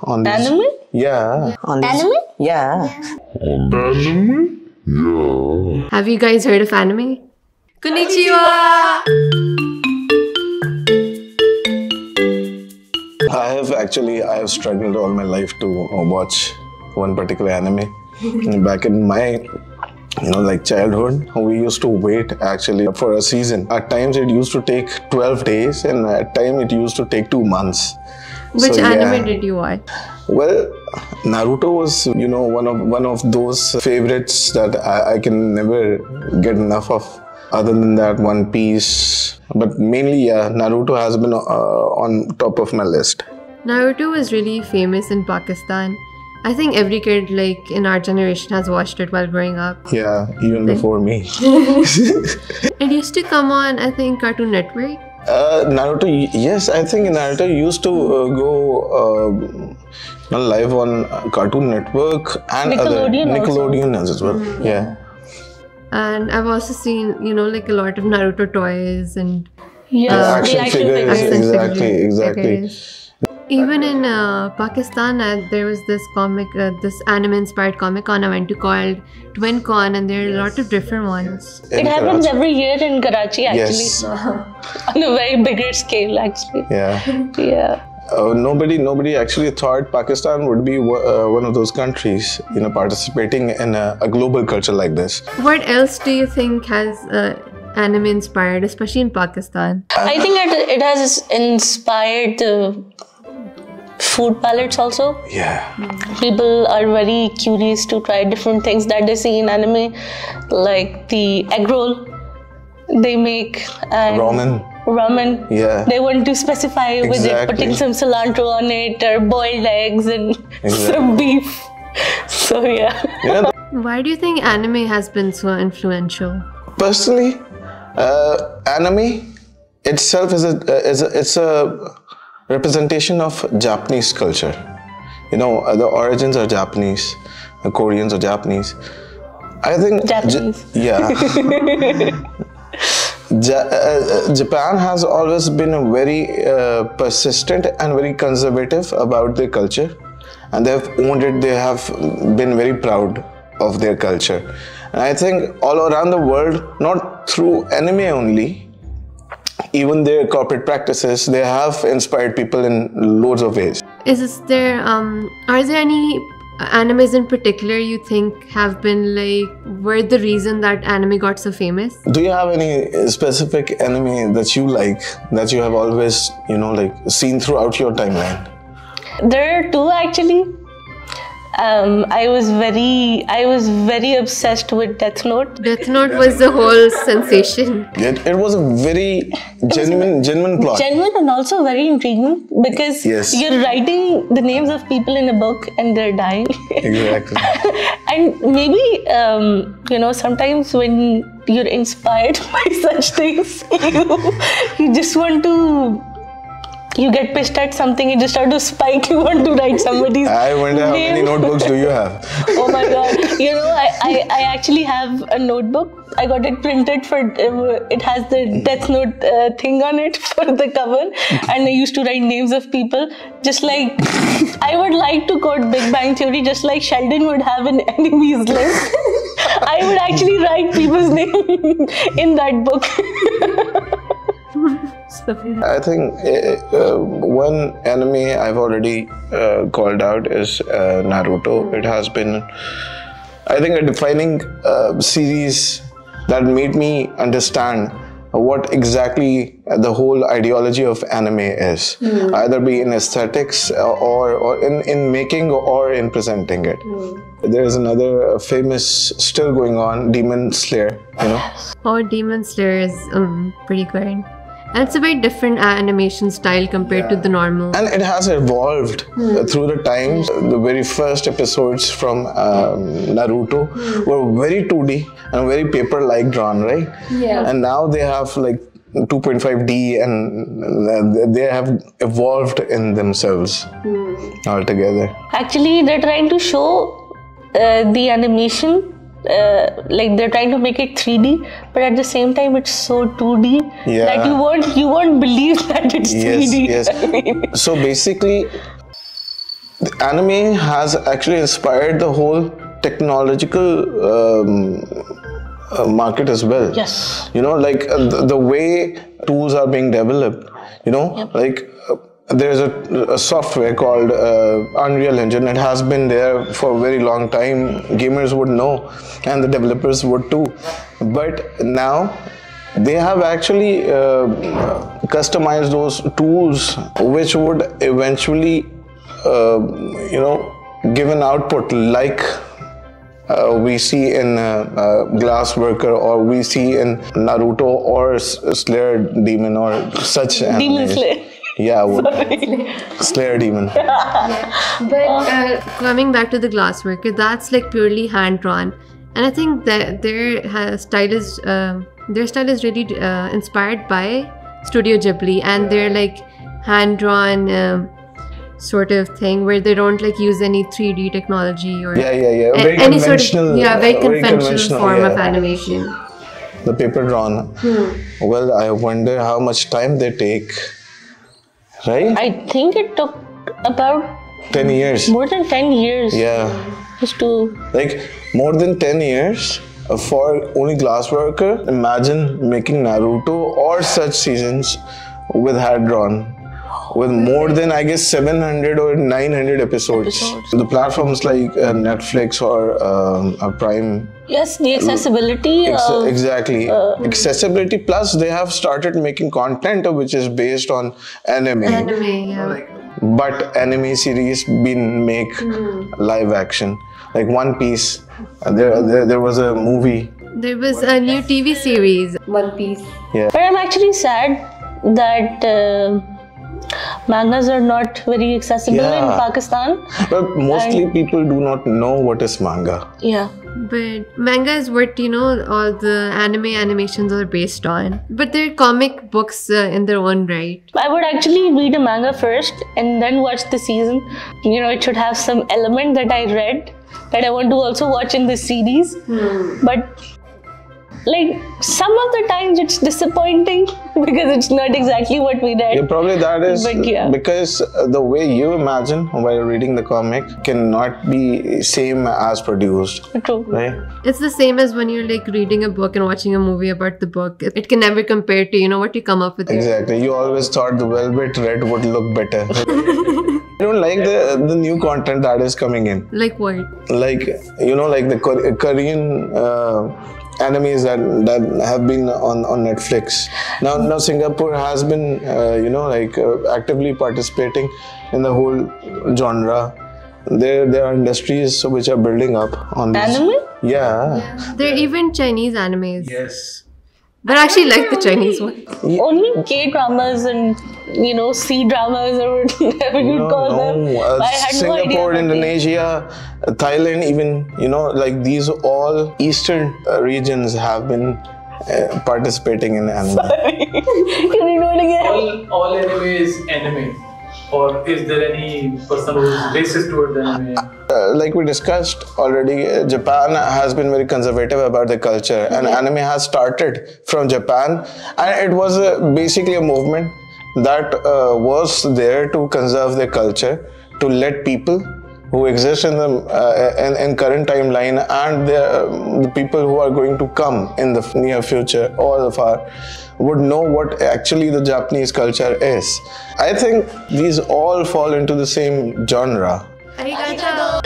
on these. Anime? Yeah. On this. Anime? Yeah. Have you guys heard of anime? Konnichiwa! I have struggled all my life to watch one particular anime. Back in my childhood, we used to wait actually for a season. At times it used to take 12 days and at times it used to take 2 months. Which anime did you watch? Well, Naruto was, one of those favorites that I can never get enough of. Other than that, One Piece. But mainly, Naruto has been on top of my list. Naruto was really famous in Pakistan. I think every kid in our generation has watched it while growing up. Yeah, even before me. It used to come on, I think, Cartoon Network. Naruto, yes, I think Naruto used to go live on Cartoon Network and Nickelodeon as well. Yeah. And I've also seen, a lot of Naruto toys and action figures. Exactly. Even in Pakistan, there was this comic, this anime-inspired comic con I went to called Twin Con, and there are a lot of different ones. It happens every year in Karachi, actually. Yes. On a very bigger scale, actually. Yeah. Yeah. Nobody actually thought Pakistan would be one of those countries, participating in a global culture like this. What else do you think has anime inspired, especially in Pakistan? I think it has inspired the food palettes also. Yeah. People are very curious to try different things that they see in anime, like the egg roll they make and ramen. Yeah. They want to specify with it, putting some cilantro on it or boiled eggs and some beef. So yeah. Why do you think anime has been so influential? Personally, anime itself is a representation of Japanese culture. The origins are Japanese, the Koreans are Japanese. I think Japanese. Japan has always been very persistent and very conservative about their culture, and they have owned it. They have been very proud of their culture, and I think all around the world, not through anime only, even their corporate practices, they have inspired people in loads of ways. Are there any animes in particular you think have been were the reason that anime got so famous? Do you have any specific anime that you like, that you have always, seen throughout your timeline? There are two actually. I was very obsessed with Death Note. Death Note was the whole sensation. It was a very genuine plot. Genuine and also very intriguing because you're writing the names of people in a book and they're dying. Exactly. And maybe, sometimes when you're inspired by such things, you just want to... You get pissed at something, you just start to spike, you want to write somebody's I wonder how many notebooks do you have? Oh my god. I actually have a notebook. I got it printed for, it has the Death Note thing on it for the cover. And I used to write names of people. Just like, I would like to quote Big Bang Theory, just like Sheldon would have an enemies list. I would actually write people's name in that book. I think one anime I've already called out is Naruto. It has been, I think, a defining series that made me understand what exactly the whole ideology of anime is, either be in aesthetics or in making or in presenting it. There is another famous still going on, Demon Slayer, Oh, Demon Slayer is pretty good. And it's a very different animation style compared to the normal. And it has evolved through the times. The very first episodes from Naruto were very 2D and very paper-like drawn, right? Yeah. And now they have 2.5D and they have evolved in themselves altogether. Actually, they're trying to show the animation. They're trying to make it 3D, but at the same time it's so 2D that you won't believe that it's 3D. Yes. So basically, the anime has actually inspired the whole technological market as well. Yes. You know, like the way tools are being developed, you know, Yep. like there's a software called Unreal Engine. It has been there for a very long time. Gamers would know, and the developers would too. But now they have actually customized those tools, which would eventually, you know, give an output like we see in Glassworker, or we see in Naruto, or Slayer Demon, or such. Demon animes. Slayer. Yeah, Slayer Demon. But coming back to the glassworker, that's like purely hand drawn, and I think that their style is really inspired by Studio Ghibli, and they're like hand drawn sort of thing where they don't like use any 3D technology or Yeah. Very any sort conventional. of very conventional form of yeah. animation. The paper drawn. Well, I wonder how much time they take. Right? I think it took about 10 years. more than 10 years. Yeah. Just to. Like more than 10 years for only Glassworker. Imagine making Naruto or such seasons with hand drawn. With more than, I guess, 700 or 900 episodes. The platforms like Netflix or Prime. Yes, the accessibility. Exactly. Accessibility, plus they have started making content which is based on anime. Anime, yeah. But anime series been make live action. Like One Piece. There was a movie. There was a new TV series, One Piece. Yeah. But I'm actually sad that mangas are not very accessible in Pakistan. But mostly people do not know what is manga. Yeah. But manga is what, you know, all the animations are based on. But they're comic books in their own right. I would actually read a manga first and then watch the season. You know, it should have some element that I read that I want to also watch in the series. But like some of the times it's disappointing because it's not exactly what we read. Yeah, probably that is But yeah. because the way you imagine while reading the comic cannot be same as produced. True. Right? It's the same as when you're like reading a book and watching a movie about the book. It can never compare to, you know, what you come up with. Exactly. You always thought the Velvet Red would look better. I don't like the new content that is coming in. Like what? Like, you know, like the Korean animes that have been on Netflix. Now Singapore has been, you know, like actively participating in the whole genre. There are industries which are building up on this. Anime? Yeah. There are even Chinese animes. Yes. But I actually like the Chinese one. Only K-dramas and, you know, C-dramas or whatever you'd call them. I had no idea Singapore, about Indonesia, Thailand, even, you know, like these all eastern regions have been participating in anime. Can you do it again? All anime is anime, or is there any person who is racist towards anime? Like we discussed already, Japan has been very conservative about the culture, and anime has started from Japan, and it was basically a movement that was there to conserve their culture, to let people who exist in the in current timeline and the people who are going to come in the near future or far would know what actually the Japanese culture is. I think these all fall into the same genre. Arigato.